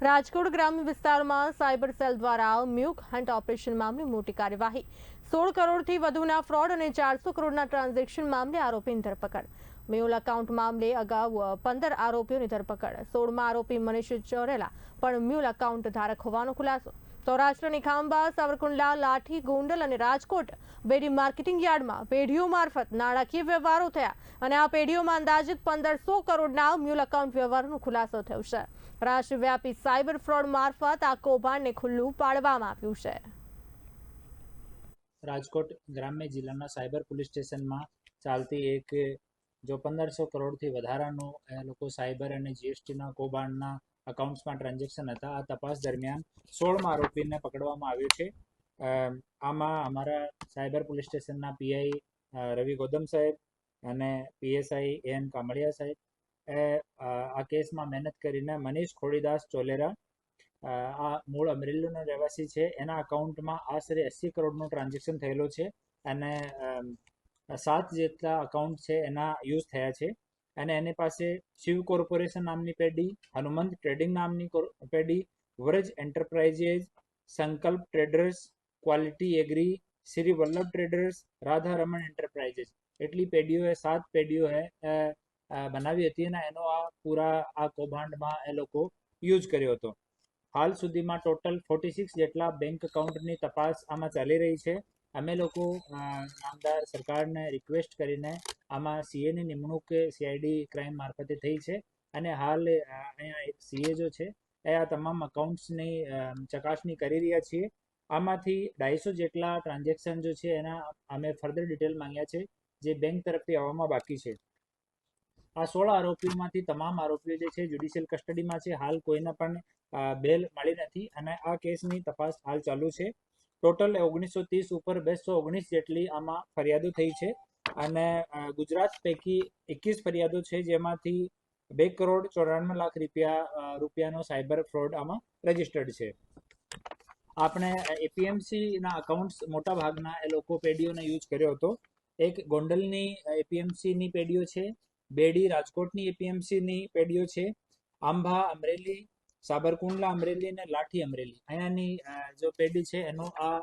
રાજકોટ ગ્રામ્ય વિસ્તારમાં cyber cell દ્વારા મ્યુક હન્ટ ઓપરેશન મામલે મોટી કાર્યવાહી। 16 કરોડથી વધુના ફ્રોડ અને 400 કરોડના ટ્રાન્ઝેક્શન મામલે આરોપીની ધરપકડ। મ્યુલ એકાઉન્ટ મામલે અગાઉ 15 આરોપીઓની ધરપકડ। 16મા આરોપી મનીષ ચોરેલા પણ મ્યુલ એકાઉન્ટ ધારક હોવાનો ખુલાસો। સૌરાષ્ટ્રની ખાંભા, સાવરકુંડલા, લાઠી, ગોંડલ અને રાજકોટ બેડી માર્કેટિંગ યાર્ડમાં પેઢીઓ મારફત નાણાકીય વ્યવહારો થયા અને આ પેઢીઓમાં અંદાજિત 1500 કરોડના મ્યુલ એકાઉન્ટ વ્યવહારનો ખુલાસો થયો છે। રાષ્ટ્રવ્યાપી સાયબર ફ્રોડ મારફત આ કૌભાંડને ખુલ્લું પાડવામાં આવ્યું છે। રાજકોટ ગ્રામ્ય જિલ્લાના સાયબર પોલીસ સ્ટેશનમાં ચાલતી એક જો 1500 કરોડથી વધારાનું લોકો સાયબર અને જીએસટીના કૌભાંડના અકાઉન્ટ્સમાં ટ્રાન્ઝેક્શન હતા। આ તપાસ દરમિયાન 16મા આરોપીને પકડવામાં આવ્યો છે। આમાં અમારા સાયબર પોલીસ સ્ટેશનના પીઆઈ રવિ ગૌતમ સાહેબ અને પીએસઆઈ એન કામળિયા સાહેબ આ કેસમાં મહેનત કરીને મનીષ ખોડીદાસ ચોલેરા આ મૂળ અમરેલીનો રહેવાસી છે, એના અકાઉન્ટમાં આશરે 80 કરોડનું ટ્રાન્ઝેક્શન થયેલો છે અને 7 જેટલા અકાઉન્ટ છે એના યુઝ થયા છે। અને એની પાસે શિવ કોર્પોરેશન નામની પેઢી, હનુમંત ટ્રેડિંગ નામની પેઢી, Vraj enterprises, Sankalp traders, quality agri, Shri Vallabh traders, Radha Raman enterprises એટલી પેઢીઓએ 7 પેઢીઓએ બનાવી હતી અને એનો આ કૌભાંડમાં એ લોકો યુઝ કર્યો હતો। હાલ સુધીમાં ટોટલ 46 જેટલા બેંક એકાઉન્ટની તપાસ આમાં ચાલી રહી છે। અમે લોકો નામદાર સરકારને રિક્વેસ્ટ કરીને આમાં સીએની નિમણૂક સીઆઈડી ક્રાઇમ મારફતે થઈ છે અને હાલ અહીંયા એક સીએ જો છે એ આ તમામ અકાઉન્ટ્સની ચકાસણી કરી રહ્યા છીએ। આમાંથી 250 જેટલા ટ્રાન્ઝેક્શન જો છે એના અમે ફર્ધર ડિટેલ માંગ્યા છે જે બેંક તરફથી આવવામાં બાકી છે। આ 16 આરોપીઓમાંથી તમામ આરોપીઓ જે છે જ્યુડિશિયલ કસ્ટડીમાં છે। હાલ કોઈને પણ બેલ મળી નથી અને આ કેસની તપાસ હાલ ચાલુ છે। ટોટલ 1930 ઉપર 219 જેટલી આમાં ફરિયાદો થઈ છે અને ગુજરાત પૈકી 21 ફરિયાદો છે જેમાંથી 2 કરોડ 94 લાખ રૂપિયાનો સાયબર ફ્રોડ આમાં રજીસ્ટર્ડ છે। આપણે એપીએમસીના અકાઉન્ટ્સ મોટા ભાગના એ લોકો પેઢીઓને યુઝ કર્યો હતો। એક ગોંડલની એપીએમસીની પેઢીઓ છે, બેડી રાજકોટની એપીએમસીની પેઢીઓ છે, આંબા અમરેલી, સાબરકુંડલા અમરેલી અને લાઠી અમરેલી અહીંયાની જો પેઢી છે એનો આ